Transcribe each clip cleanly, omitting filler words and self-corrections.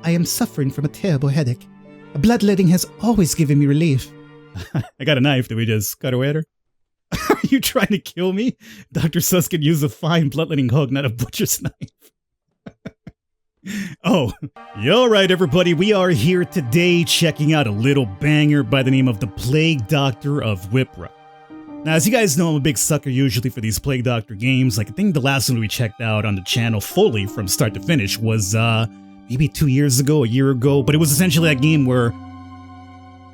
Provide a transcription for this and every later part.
I am suffering from a terrible headache. Bloodletting has always given me relief. I got a knife. Did we just cut away at her? Are you trying to kill me? Dr. Suskin used a fine bloodletting hook, not a butcher's knife. Oh, you're right, everybody. We are here today checking out a little banger by the name of The Plague Doctor of Wippra. Now, as you guys know, I'm a big sucker usually for these Plague Doctor games. Like, I think the last one we checked out on the channel fully from start to finish was, maybe 2 years ago, a year ago. But it was essentially a game where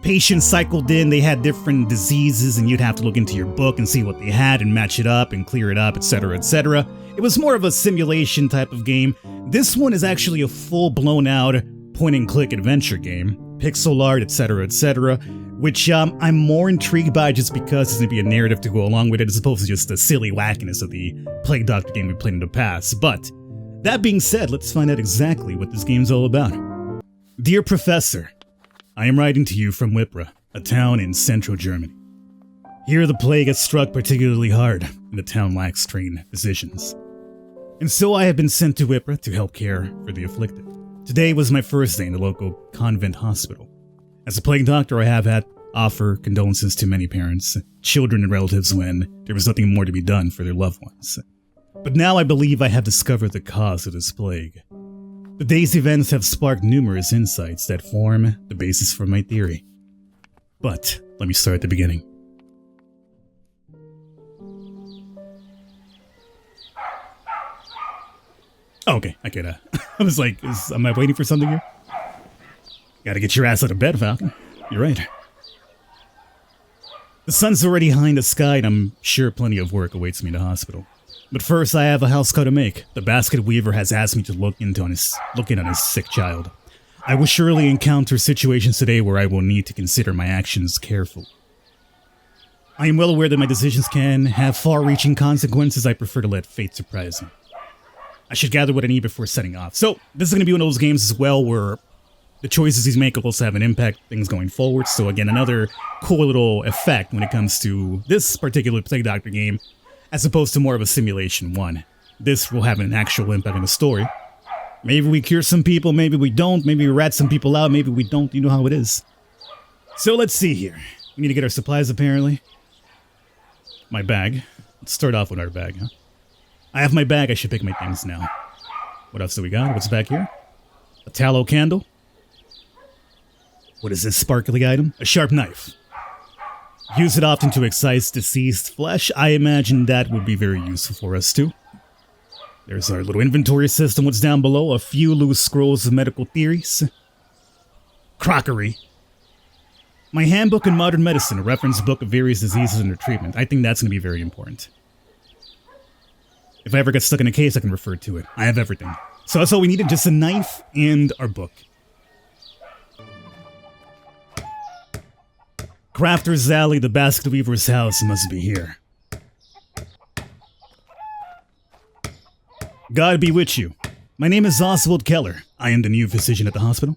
patients cycled in, they had different diseases, and you'd have to look into your book and see what they had and match it up and clear it up, etc., etc. It was more of a simulation type of game. This one is actually a full-blown out point-and-click adventure game, pixel art, etc., etc., which I'm more intrigued by just because there's going to be a narrative to go along with it as opposed to just the silly wackiness of the Plague Doctor game we played in the past. But that being said, let's find out exactly what this game's all about. Dear Professor, I am writing to you from Wippra, a town in central Germany. Here the plague has struck particularly hard, and the town lacks trained physicians. And so I have been sent to Wippra to help care for the afflicted. Today was my first day in the local convent hospital. As a plague doctor, I have had offer condolences to many parents, children, and relatives when there was nothing more to be done for their loved ones. But now I believe I have discovered the cause of this plague. The day's events have sparked numerous insights that form the basis for my theory. But let me start at the beginning. Oh, okay, I could, I was like, am I waiting for something here? Gotta get your ass out of bed, Falcon. You're right. The sun's already high in the sky, and I'm sure plenty of work awaits me in the hospital. But first, I have a house call to make. The basket weaver has asked me to look in on his sick child. I will surely encounter situations today where I will need to consider my actions carefully. I am well aware that my decisions can have far-reaching consequences. I prefer to let fate surprise me. I should gather what I need before setting off. So, this is going to be one of those games as well where the choices you make will also have an impact on things going forward. So again, another cool little effect when it comes to this particular Plague Doctor game, as opposed to more of a simulation one. This will have an actual impact on the story. Maybe we cure some people, maybe we don't, maybe we rat some people out, maybe we don't, you know how it is. So let's see here. We need to get our supplies apparently. My bag. Let's start off with our bag, huh? I have my bag, I should pick my things now. What else do we got? What's back here? A tallow candle. What is this sparkly item? A sharp knife. Use it often to excise deceased flesh. I imagine that would be very useful for us too. There's our little inventory system. What's down below? A few loose scrolls of medical theories. Crockery. My handbook in modern medicine, a reference book of various diseases and their treatment. I think that's going to be very important. If I ever get stuck in a case, I can refer to it. I have everything. So that's all we needed, just a knife and our book. Crafter's Alley, the basket weaver's house must be here. God be with you. My name is Oswald Keller. I am the new physician at the hospital.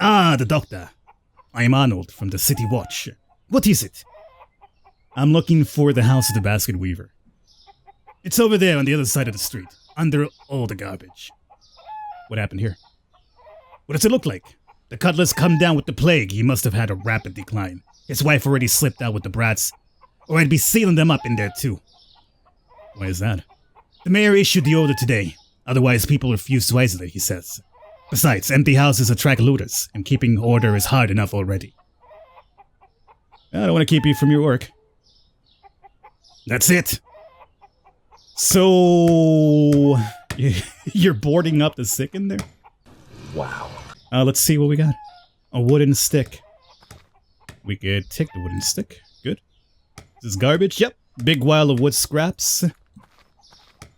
Ah, the doctor. I am Arnold from the City Watch. What is it? I'm looking for the house of the basket weaver. It's over there on the other side of the street, under all the garbage. What happened here? What does it look like? The cutlass come down with the plague. He must have had a rapid decline. His wife already slipped out with the brats, or I'd be sealing them up in there too. Why is that? The mayor issued the order today. Otherwise, people refuse to isolate, he says. Besides, empty houses attract looters, and keeping order is hard enough already. I don't want to keep you from your work. That's it. So, you're boarding up the sick in there? Wow. Let's see what we got. A wooden stick. We could take the wooden stick. Good. This is garbage. Yep. Big pile of wood scraps.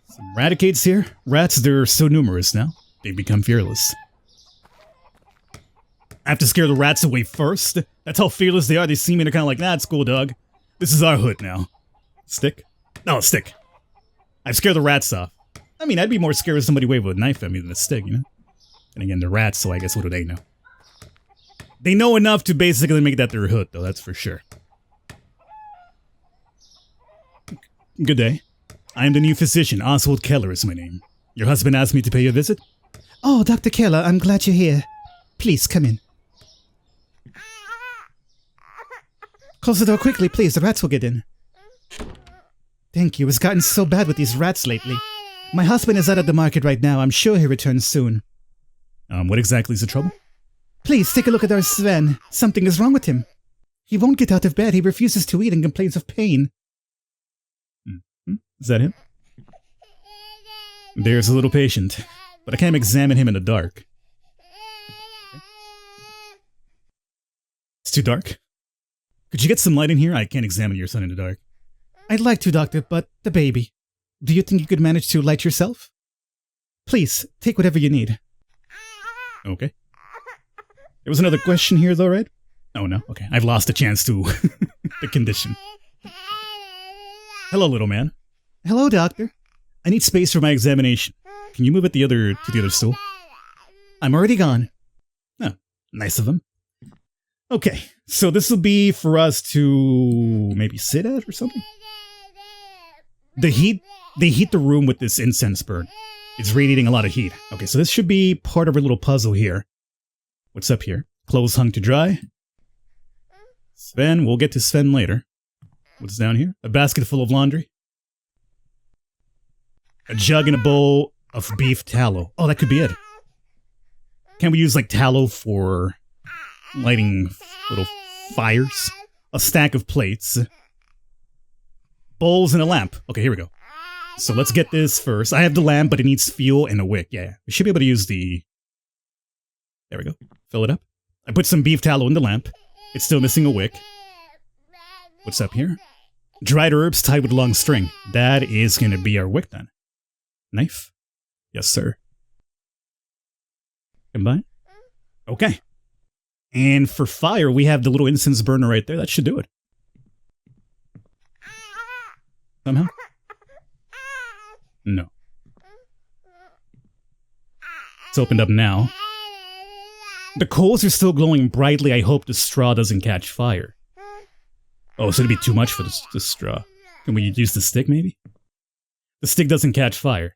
Some raticates here. Rats, they're so numerous now. They become fearless. I have to scare the rats away first. That's how fearless they are. They see me and they're kind of like, nah, it's cool, dog. This is our hood now. Stick? No, stick. I've scared the rats off. I mean, I'd be more scared if somebody waved a knife at me than a stick, you know? And again, they're rats, so I guess what do they know? They know enough to basically make that their hood, though, that's for sure. Good day. I am the new physician. Oswald Keller is my name. Your husband asked me to pay you a visit? Oh, Dr. Keller, I'm glad you're here. Please, come in. Close the door quickly, please. The rats will get in. Thank you. It's gotten so bad with these rats lately. My husband is out of the market right now. I'm sure he'll return soon. What exactly is the trouble? Please, take a look at our Sven. Something is wrong with him. He won't get out of bed. He refuses to eat and complains of pain. Is that him? There's a little patient, but I can't examine him in the dark. It's too dark. Could you get some light in here? I can't examine your son in the dark. I'd like to, Doctor, but the baby. Do you think you could manage to light yourself? Please, take whatever you need. Okay. There was another question here though, right? Oh no, okay. I've lost a chance to the condition. Hello, little man. Hello, Doctor. I need space for my examination. Can you move it to the other stool? I'm already gone. Oh, nice of him. Okay, so this will be for us to maybe sit at or something? They heat the room with this incense burn. It's radiating a lot of heat. Okay, so this should be part of our little puzzle here. What's up here? Clothes hung to dry. Sven, we'll get to Sven later. What's down here? A basket full of laundry. A jug and a bowl of beef tallow. Oh, that could be it. Can we use like tallow for lighting little fires? A stack of plates. Bowls and a lamp. Okay, here we go. So let's get this first. I have the lamp, but it needs fuel and a wick. Yeah, we should be able to use the... There we go. Fill it up. I put some beef tallow in the lamp. It's still missing a wick. What's up here? Dried herbs tied with long string. That is going to be our wick then. Knife? Yes, sir. Combine? Okay. And for fire, we have the little incense burner right there. That should do it. Somehow? No. It's opened up now. The coals are still glowing brightly. I hope the straw doesn't catch fire. Oh, so it'd be too much for the straw. Can we use the stick, maybe? The stick doesn't catch fire.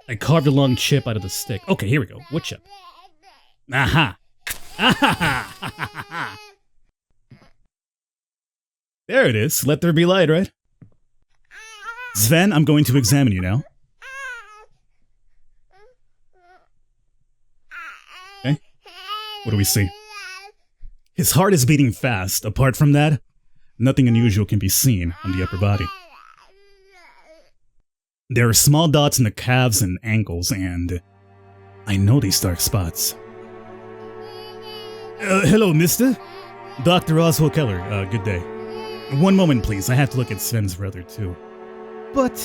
I carved a long chip out of the stick. Okay, here we go. What chip? Aha! Aha! There it is. Let there be light, right? Sven, I'm going to examine you now. Okay. What do we see? His heart is beating fast. Apart from that, nothing unusual can be seen on the upper body. There are small dots in the calves and ankles, and I know these dark spots. Hello, mister? Dr. Oswald Keller, good day. One moment, please. I have to look at Sven's brother, too. But...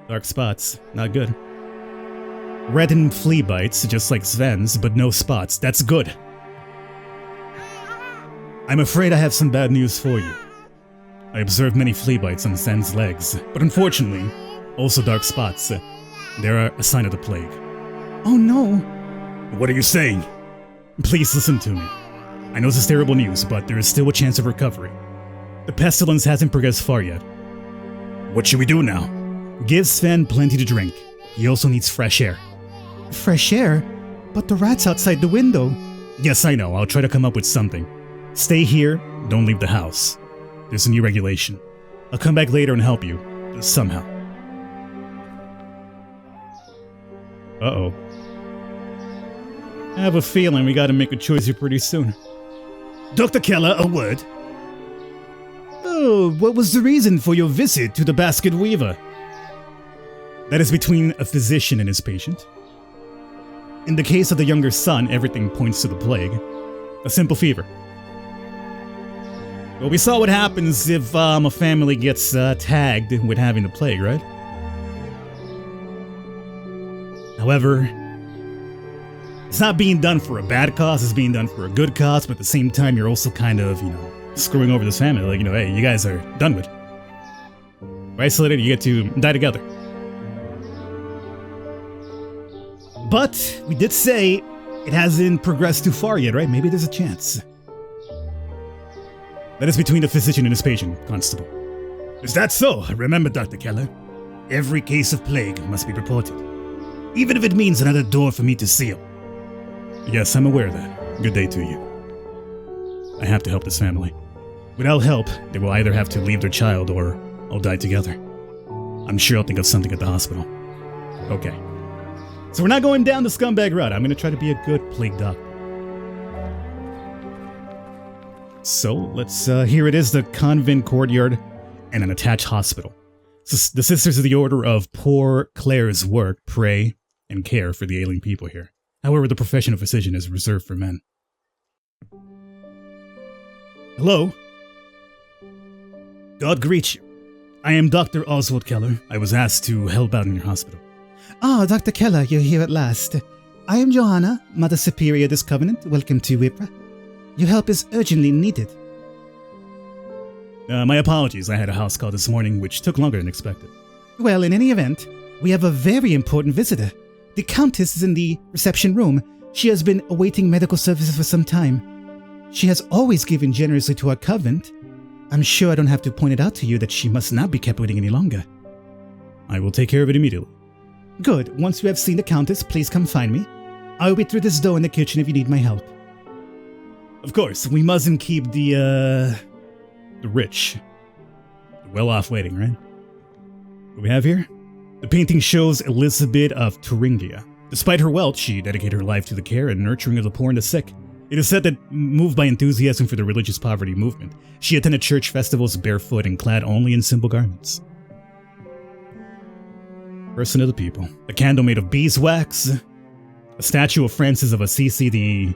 Dark spots. Not good. Red and flea bites, just like Sven's, but no spots. That's good. I'm afraid I have some bad news for you. I observed many flea bites on Sven's legs, but unfortunately, also dark spots. They are a sign of the plague. Oh no! What are you saying? Please listen to me. I know this is terrible news, but there is still a chance of recovery. The pestilence hasn't progressed far yet. What should we do now? Give Sven plenty to drink. He also needs fresh air. Fresh air? But the rat's outside the window. Yes, I know. I'll try to come up with something. Stay here. Don't leave the house. There's a new regulation. I'll come back later and help you. Somehow. Uh-oh. I have a feeling we gotta make a choice here pretty soon. Dr. Keller, a word. Oh, what was the reason for your visit to the basket weaver? That is between a physician and his patient. In the case of the younger son, everything points to the plague. A simple fever. Well, we saw what happens if a family gets tagged with having the plague, right? However, it's not being done for a bad cause, it's being done for a good cause, but at the same time, you're also kind of, screwing over this family. Like, hey, you guys are done with. We're isolated, you get to die together. But we did say it hasn't progressed too far yet, right? Maybe there's a chance. That is between the physician and his patient, Constable. Is that so? Remember, Dr. Keller, every case of plague must be reported, even if it means another door for me to seal. Yes, I'm aware of that. Good day to you. I have to help this family. Without help, they will either have to leave their child or all die together. I'm sure I'll think of something at the hospital. Okay. So we're not going down the scumbag route. I'm going to try to be a good plague doctor. So let's, here it is, the convent courtyard and an attached hospital. So the Sisters of the Order of Poor Clare's work, pray, and care for the ailing people here. However, the profession of physician is reserved for men. Hello? God greet you. I am Dr. Oswald Keller. I was asked to help out in your hospital. Ah, Dr. Keller, you're here at last. I am Johanna, Mother Superior of this Covenant. Welcome to Wippra. Your help is urgently needed. My apologies. I had a house call this morning, which took longer than expected. Well, in any event, we have a very important visitor. The Countess is in the reception room. She has been awaiting medical services for some time. She has always given generously to our convent. I'm sure I don't have to point it out to you that she must not be kept waiting any longer. I will take care of it immediately. Good. Once you have seen the Countess, please come find me. I'll be through this door in the kitchen if you need my help. Of course, we mustn't keep the rich, the well-off waiting, right? What do we have here? The painting shows Elizabeth of Thuringia. Despite her wealth, she dedicated her life to the care and nurturing of the poor and the sick. It is said that, moved by enthusiasm for the religious poverty movement, she attended church festivals barefoot and clad only in simple garments. Person of the people. A candle made of beeswax. A statue of Francis of Assisi, the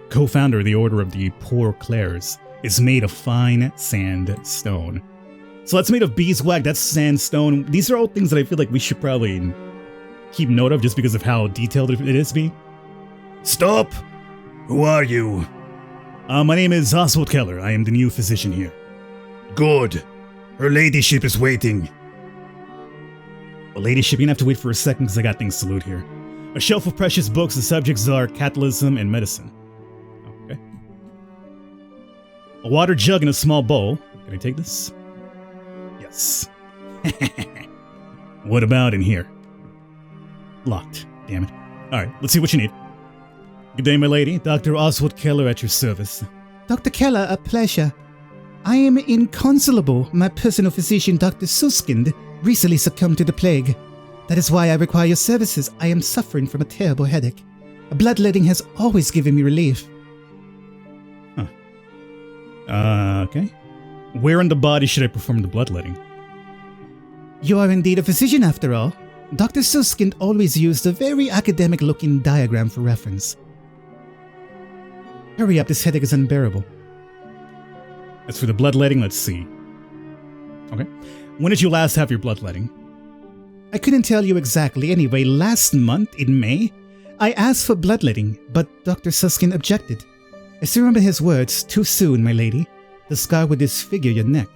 co-founder of the Order of the Poor Clares, is made of fine sandstone. So that's made of beeswax, that's sandstone. These are all things that I feel like we should probably keep note of just because of how detailed it is to be. Stop! Who are you? My name is Oswald Keller. I am the new physician here. Good. Her ladyship is waiting. Well, ladyship, you're gonna have to wait for a second because I got things to loot here. A shelf of precious books. The subjects are catalysm and medicine. Okay. A water jug and a small bowl. Can I take this? Yes. What about in here? Locked. Damn it. Alright, let's see what you need. Good day, my lady. Dr. Oswald Keller at your service. Dr. Keller, a pleasure. I am inconsolable. My personal physician, Dr. Suskind, recently succumbed to the plague. That is why I require your services. I am suffering from a terrible headache. Bloodletting has always given me relief. Okay. Where in the body should I perform the bloodletting? You are indeed a physician after all. Dr. Suskind always used a very academic-looking diagram for reference. Hurry up, this headache is unbearable. As for the bloodletting, let's see. Okay. When did you last have your bloodletting? I couldn't tell you exactly. Anyway, last month, in May, I asked for bloodletting, but Dr. Suskind objected. I still remember his words, "Too soon, my lady. The scar would disfigure your neck."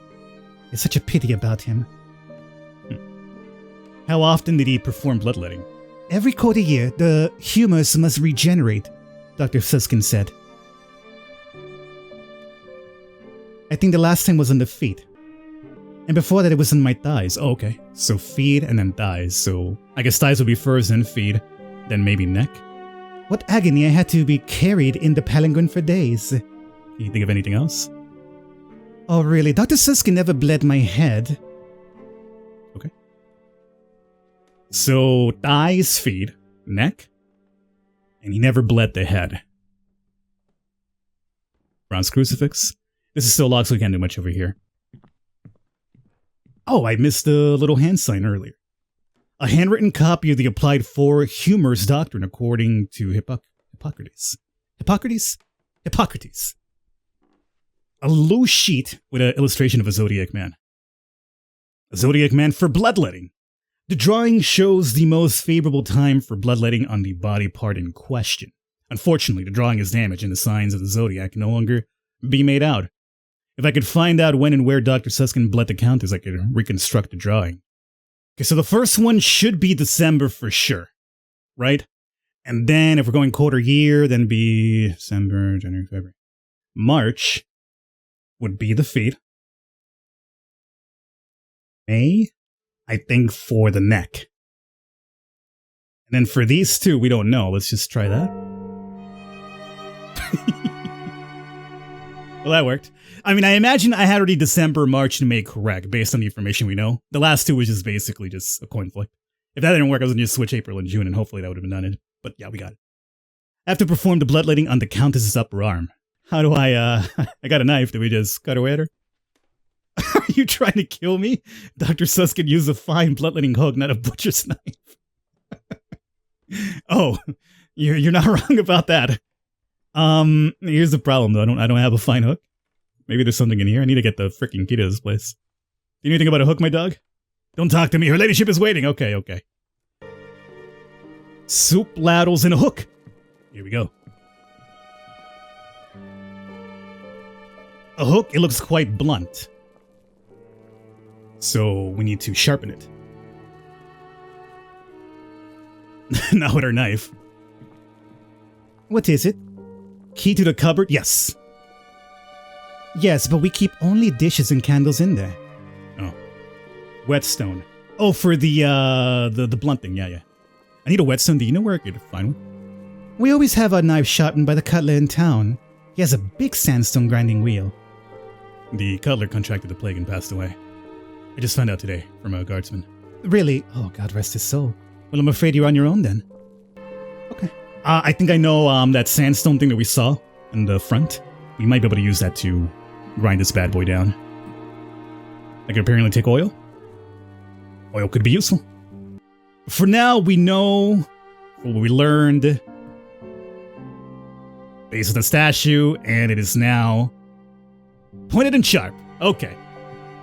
It's such a pity about him. How often did he perform bloodletting? Every quarter year, the humors must regenerate, Dr. Suskind said. I think the last time was on the feet. And before that it was on my thighs. Oh, okay. So feet and then thighs. So I guess thighs would be first, then feet, then maybe neck. What agony, I had to be carried in the palanquin for days. Can you think of anything else? Oh really, Dr. Suskind never bled my head. Okay. So thighs, feet, neck, and he never bled the head. Bronze crucifix. This is still locked, so we can't do much over here. Oh, I missed a little hand sign earlier. A handwritten copy of the applied four humors doctrine according to Hippocrates. Hippocrates. A loose sheet with an illustration of a zodiac man. A zodiac man for bloodletting. The drawing shows the most favorable time for bloodletting on the body part in question. Unfortunately, the drawing is damaged and the signs of the zodiac can no longer be made out. If I could find out when and where Dr. Suskind bled the Countess, I could reconstruct the drawing. Okay, so the first one should be December for sure, right? And then if we're going quarter year, then be December, January, February. March would be the feet. A, I think for the neck. And then for these two, we don't know. Let's just try that. Well, that worked. I mean, I imagine I had already December, March, and May correct based on the information we know. The last two was just basically just a coin flip. If that didn't work, I was going to just switch April and June, and hopefully that would have been done it. But yeah, we got it. I have to perform the bloodletting on the Countess's upper arm. How do I got a knife. Do we just cut away at her? Are you trying to kill me? Dr. Sus could use a fine bloodletting hook, not a butcher's knife. Oh, you're not wrong about that. Here's the problem though. I don't have a fine hook. Maybe there's something in here. I need to get the freaking key to this place. Do you know anything about a hook, my dog? Don't talk to me. Her ladyship is waiting. Okay. Soup ladles and a hook. Here we go. A hook, it looks quite blunt. So we need to sharpen it. Not with our knife. What is it? Key to the cupboard? Yes. Yes, but we keep only dishes and candles in there. Oh. Whetstone. Oh, for the blunt thing. Yeah. I need a whetstone. Do you know where I could find one? We always have our knives sharpened by the cutler in town. He has a big sandstone grinding wheel. The cutler contracted the plague and passed away. I just found out today from a guardsman. Really? Oh, God rest his soul. Well, I'm afraid you're on your own then. Okay. I think I know that sandstone thing that we saw in the front. We might be able to use that to grind this bad boy down. I can apparently take oil. Oil could be useful. For now, we know what we learned. Base of the statue, and it is now pointed and sharp. Okay.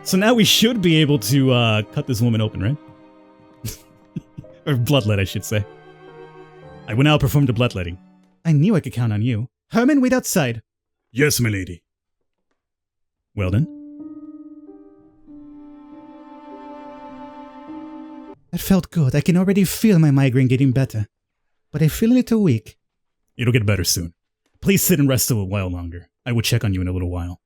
So now we should be able to cut this woman open, right? Or bloodlet, I should say. I will now perform the bloodletting. I knew I could count on you. Herman, wait outside. Yes, my lady. Well then. That felt good. I can already feel my migraine getting better. But I feel a little weak. It'll get better soon. Please sit and rest a while longer. I will check on you in a little while.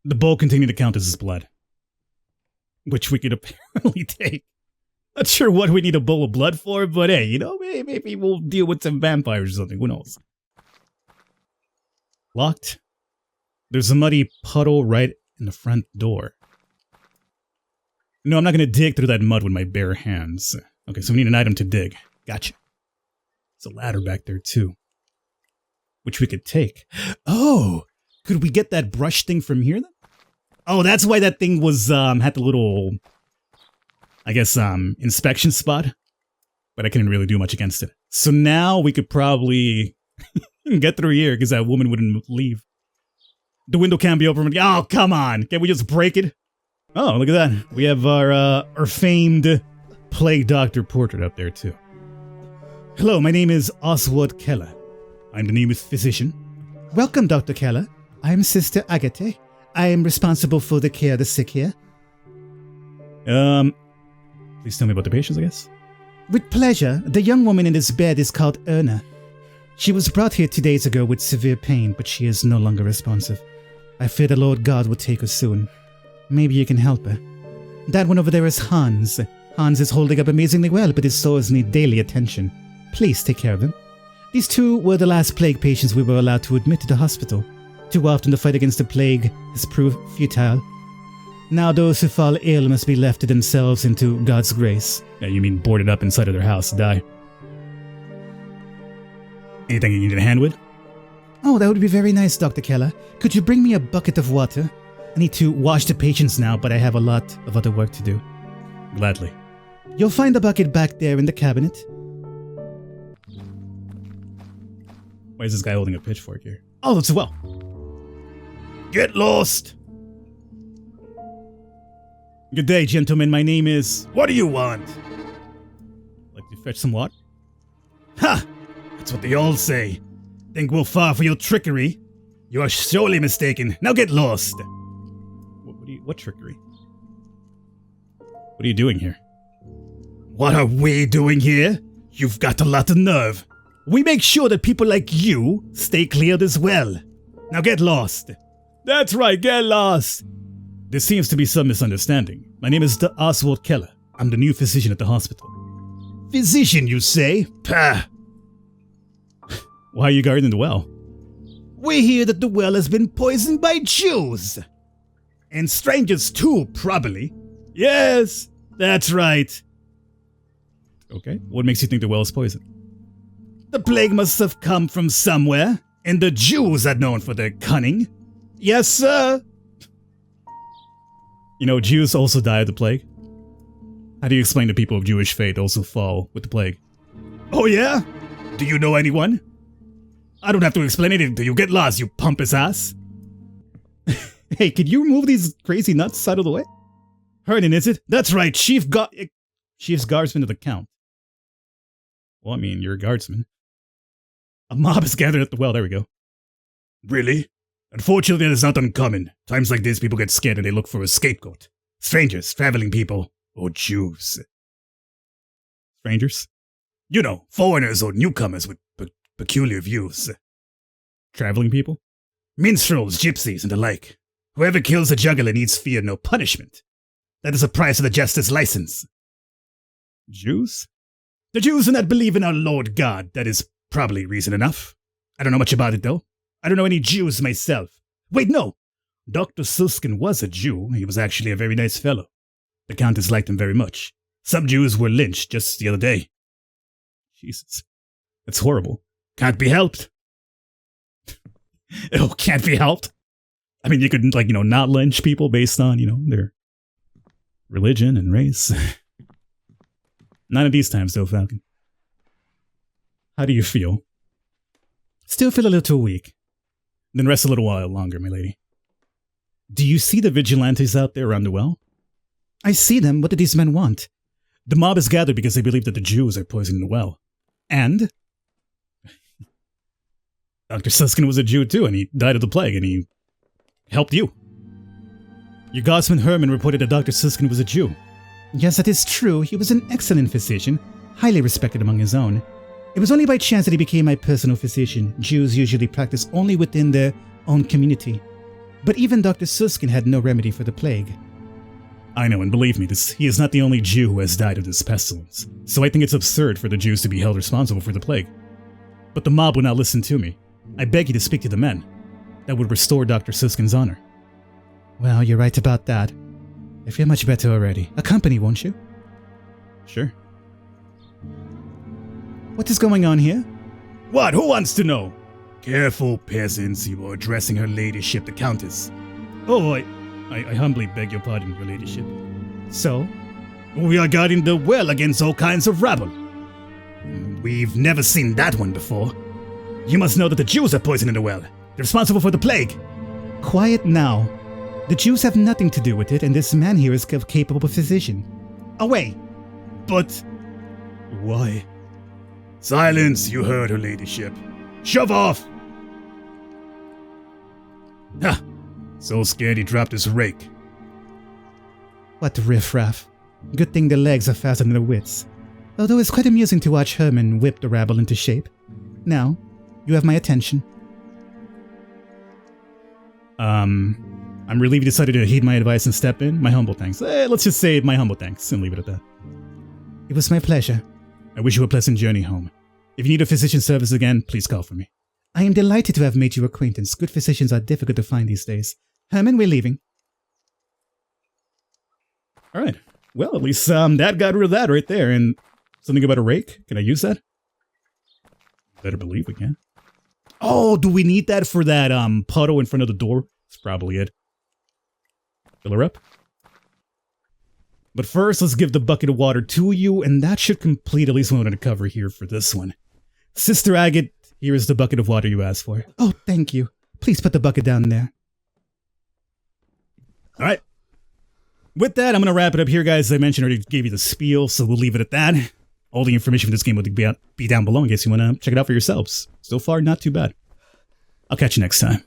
The bowl containing the Countess's blood. Which we could apparently take. Not sure what we need a bowl of blood for, but hey, you know, maybe we'll deal with some vampires or something. Who knows? Locked. There's a muddy puddle right in the front door. No, I'm not going to dig through that mud with my bare hands. Okay, so we need an item to dig. Gotcha. There's a ladder back there, too. Which we could take. Oh! Could we get that brush thing from here, then? Oh, that's why that thing was, had the little, I guess, inspection spot. But I couldn't really do much against it. So now we could probably get through here, because that woman wouldn't leave. The window can't be open. Oh, come on! Can't we just break it? Oh, look at that. We have our famed plague doctor portrait up there, too. Hello, my name is Oswald Keller. I'm the name of physician. Welcome, Dr. Keller. I am Sister Agathe. I am responsible for the care of the sick here. Please tell me about the patients, I guess. With pleasure. The young woman in this bed is called Erna. She was brought here 2 days ago with severe pain, but she is no longer responsive. I fear the Lord God will take her soon. Maybe you can help her. That one over there is Hans. Hans is holding up amazingly well, but his sores need daily attention. Please take care of him. These two were the last plague patients we were allowed to admit to the hospital. Too often the fight against the plague has proved futile. Now those who fall ill must be left to themselves and to God's grace. Yeah, you mean boarded up inside of their house to die. Anything you need a hand with? Oh, that would be very nice, Dr. Keller. Could you bring me a bucket of water? I need to wash the patients now, but I have a lot of other work to do. Gladly. You'll find the bucket back there in the cabinet. Why is this guy holding a pitchfork here? Oh, that's well. Get lost! Good day, gentlemen. My name is... What do you want? Like to fetch some water? Ha! That's what they all say. Think we'll fall for your trickery? You are surely mistaken. Now get lost! What trickery? What are you doing here? What are we doing here? You've got a lot of nerve. We make sure that people like you stay clear as well. Now get lost. That's right, get lost! There seems to be some misunderstanding. My name is Oswald Keller. I'm the new physician at the hospital. Physician, you say? Pah! Why are you guarding the well? We hear that the well has been poisoned by Jews. And strangers too, probably. Yes, that's right. Okay, what makes you think the well is poisoned? The plague must have come from somewhere, and the Jews are known for their cunning. Yes, sir. You know, Jews also die of the plague. How do you explain to people of Jewish faith also fall with the plague? Oh yeah? Do you know anyone? I don't have to explain anything to you. Get lost, you pompous ass. Hey, could you remove these crazy nuts out of the way? Hernan, is it? That's right, Chief's guardsman of the Count. Well, I mean, you're a guardsman. A mob is gathered at the well, there we go. Really? Unfortunately, that is not uncommon. Times like this, people get scared and they look for a scapegoat. Strangers, traveling people, or Jews. Strangers? You know, foreigners or newcomers with peculiar views. Traveling people? Minstrels, gypsies, and the like. Whoever kills a juggler needs fear no punishment. That is the price of the justice license. Jews? The Jews do not believe in our Lord God. That is probably reason enough. I don't know much about it, though. I don't know any Jews myself. Wait, no! Dr. Suskin was a Jew. He was actually a very nice fellow. The Countess liked him very much. Some Jews were lynched just the other day. Jesus. That's horrible. Can't be helped. Oh, can't be helped? I mean, you could, not lynch people based on, their religion and race. None of these times, though, Falcon. How do you feel? Still feel a little weak. Then rest a little while longer, my lady. Do you see the vigilantes out there around the well? I see them. What do these men want? The mob is gathered because they believe that the Jews are poisoning the well. And? Dr. Suskin was a Jew too, and he died of the plague, and he helped you. Your guardsman Herman reported that Dr. Suskin was a Jew. Yes, that is true. He was an excellent physician, highly respected among his own. It was only by chance that he became my personal physician. Jews usually practice only within their own community. But even Dr. Suskin had no remedy for the plague. I know, and believe me, he is not the only Jew who has died of this pestilence. So I think it's absurd for the Jews to be held responsible for the plague. But the mob will not listen to me. I beg you to speak to the men. That would restore Dr. Suskin's honor. Well, you're right about that. I feel much better already. Accompany, won't you? Sure. What is going on here? What? Who wants to know? Careful, peasants. You are addressing her ladyship, the Countess. Oh, I humbly beg your pardon, your ladyship. So? We are guarding the well against all kinds of rabble. We've never seen that one before. You must know that the Jews are poisoning the well. They're responsible for the plague. Quiet now. The Jews have nothing to do with it, and this man here is a capable physician. Away! But... why? Silence, you heard her ladyship. Shove off! Ha! So scared he dropped his rake. What riffraff. Good thing the legs are faster than the wits. Although it's quite amusing to watch Herman whip the rabble into shape. Now, you have my attention. I'm relieved you decided to heed my advice and step in. My humble thanks. Let's just say my humble thanks and leave it at that. It was my pleasure. I wish you a pleasant journey home. If you need a physician service again, please call for me. I am delighted to have made your acquaintance. Good physicians are difficult to find these days. Herman, we're leaving. Alright. Well, at least that got rid of that right there. And something about a rake. Can I use that? Better believe we can. Oh, do we need that for that puddle in front of the door? That's probably it. Fill her up. But first, let's give the bucket of water to you, and that should complete at least what we wanted to cover here for this one. Sister Agate, here is the bucket of water you asked for. Oh, thank you. Please put the bucket down there. Alright. With that, I'm going to wrap it up here, guys. As I mentioned, I already gave you the spiel, so we'll leave it at that. All the information for this game will be down below in case you want to check it out for yourselves. So far, not too bad. I'll catch you next time.